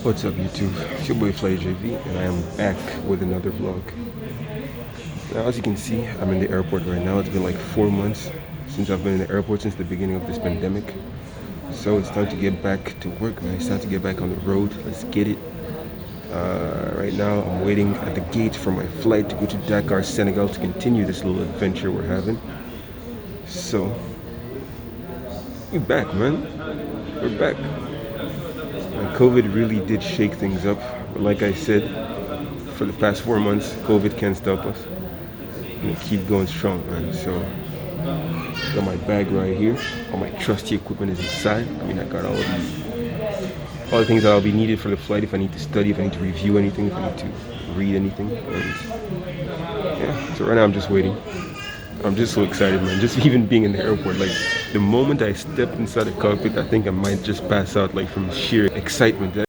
What's up YouTube, it's your boy FlyJV and I am back with another vlog. Now as you can see, I'm in the airport right now. It's been like 4 months since I've been in the airport since the beginning of this pandemic. So it's time to get back to work, man. It's time to get back on the road. Let's get it. Right now I'm waiting at the gate for my flight to go to Dakar, Senegal to continue this little adventure we're having. So, we're back, man. We're back. COVID really did shake things up, but like I said, for the past 4 months, COVID can't stop us. We keep going strong, man. So, got my bag right here. All my trusty equipment is inside. I mean, I got all the things that I'll be needed for the flight if I need to study, if I need to review anything, if I need to read anything. Yeah, so right now I'm just waiting. I'm just so excited, man. Just even being in the airport, like the moment I stepped inside the cockpit, I think I might just pass out, like from sheer excitement.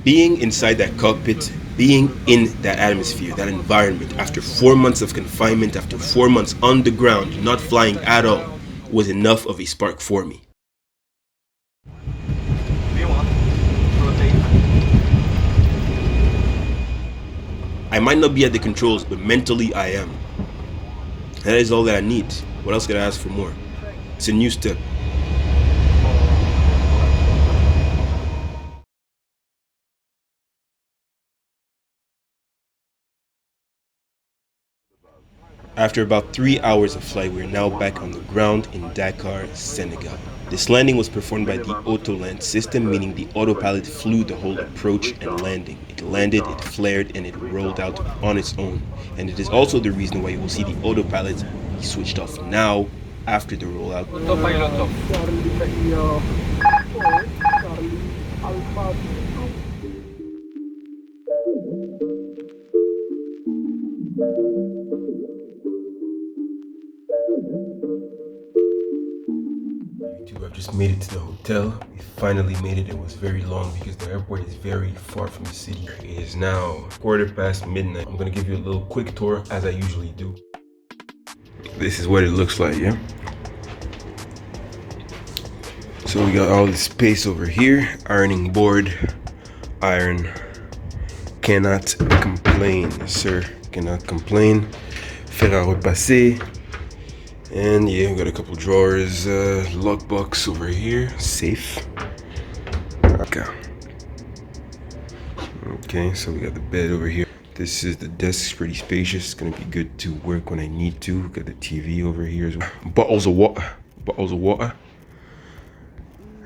Being inside that cockpit, being in that atmosphere, that environment, after 4 months of confinement, after 4 months on the ground, not flying at all, was enough of a spark for me. I might not be at the controls, but mentally I am. That is all that I need. What else could I ask for more? It's a new step. After about 3 hours of flight, we are now back on the ground in Dakar, Senegal. This landing was performed by the auto-land system, meaning the autopilot flew the whole approach and landing. It landed, it flared, and it rolled out on its own. And it is also the reason why you will see the autopilot be switched off now after the rollout. I've just made it to the hotel. We finally made it. It was very long because the airport is very far from the city. It is now 1:15 midnight. I'm gonna give you a little quick tour as I usually do. This is what it looks like, yeah? So we got all this space over here. Ironing board, iron. Cannot complain, sir. Cannot complain. Fer à repasser. And yeah, we got a couple drawers, lockbox over here, safe. Dakar. Okay, so we got the bed over here. This is the desk, it's pretty spacious. It's gonna be good to work when I need to. Got the TV over here as well. Bottles of water.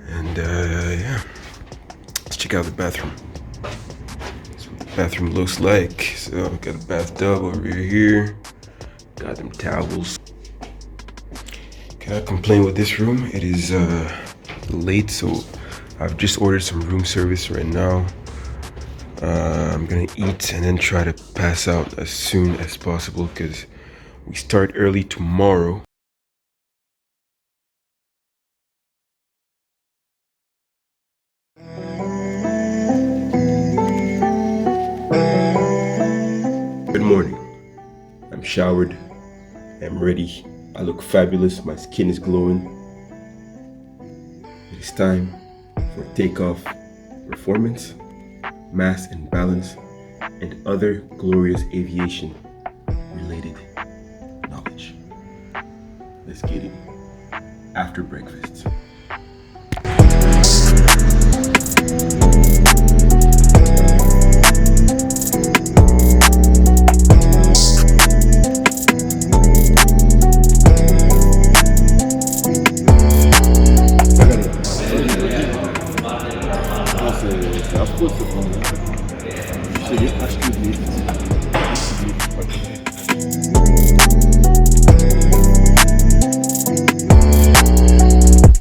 And yeah, let's check out the bathroom. That's what the bathroom looks like. So got a bathtub over here. Got them towels. Cannot complain with this room. It is late, so I've just ordered some room service right now. I'm gonna eat and then try to pass out as soon as possible because we start early tomorrow. Good morning. I'm showered. I'm ready. I look fabulous. My skin is glowing. It is time for takeoff, performance, mass and balance, and other glorious aviation related knowledge. Let's get it after breakfast.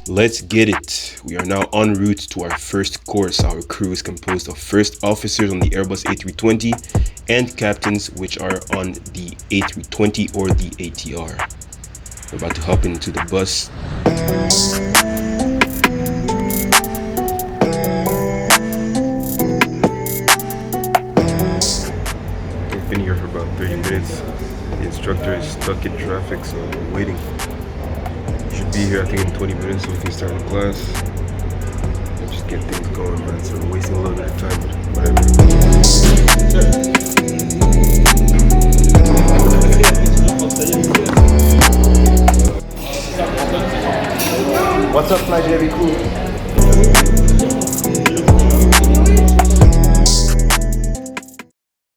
Let's get it. We are now en route to our first course. Our crew is composed of first officers on the Airbus A320 and captains which are on the A320 or the ATR. We're about to hop into the bus. We've been here for about 30 minutes. The instructor is stuck in traffic, so we're waiting. Should be here I think in 20 minutes so we can start the class and just get things going, man. So we're wasting a little bit of time, but whatever. What's up, FlyJVCrew?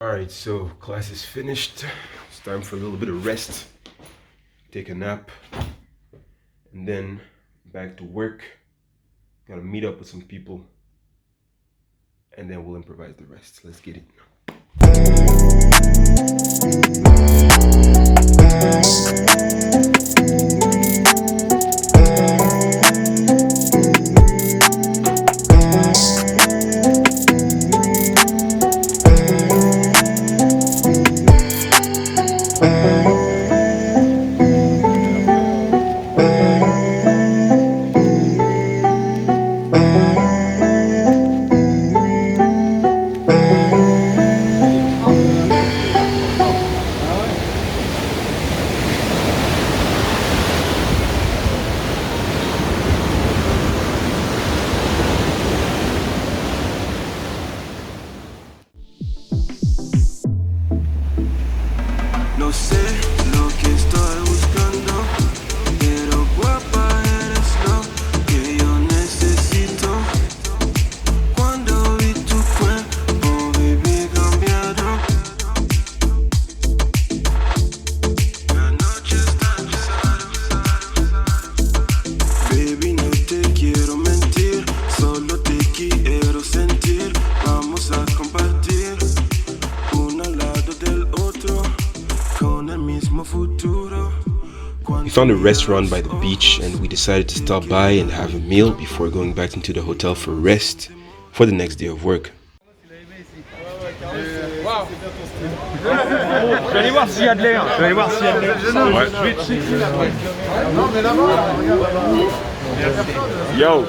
Alright, so class is finished. It's time for a little bit of rest. Take a nap. And then back to work. Gotta meet up with some people. And then we'll improvise the rest. Let's get it. No sé lo que estoy buscando, pero guapa eres lo que yo necesito. Cuando vi tu cuerpo, baby, cambiaron. La noche está empezando. Baby, no te quiero mentir, solo te quiero sentir. Vamos a compartir uno al lado del otro. We found a restaurant by the beach and we decided to stop by and have a meal before going back into the hotel for rest for the next day of work. Je vais aller voir s'il y a de l'air. Je vais aller voir s'il y a de l'air. Yo,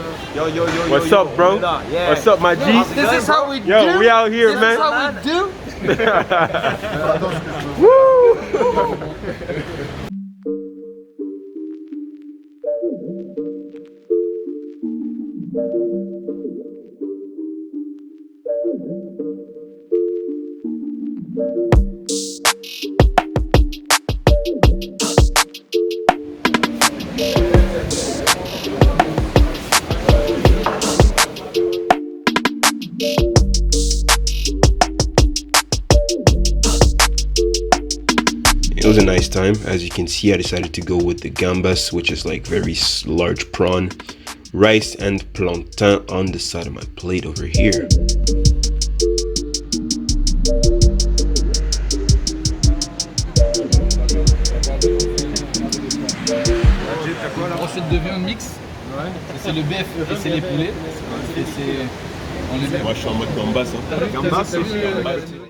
what's up, bro? What's up, my G? This is how we do. Yo, we out here, man. This is how we do. Woo! was a nice time. As you can see, I decided to go with the gambas, which is like very large prawn, rice, and plantain on the side of my plate over here. Brochette de viande mix. C'est le bœuf et c'est les poulets. Et c'est... Moi je suis en mode gambas. Gambas.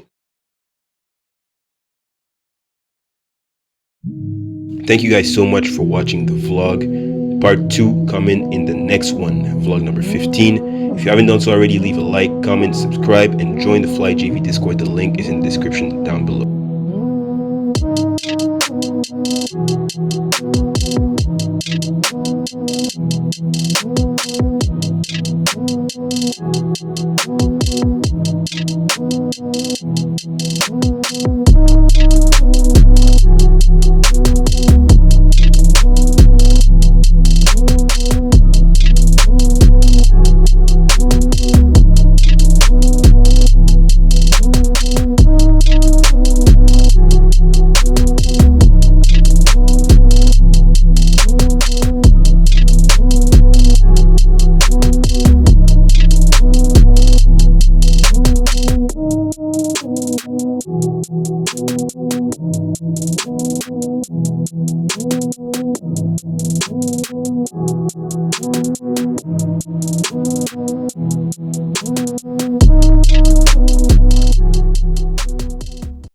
Thank you guys so much for watching the vlog. Part 2 coming in the next one, vlog number 15. If you haven't done so already, leave a like, comment, subscribe, and join the FlyJV Discord. The link is in the description down below.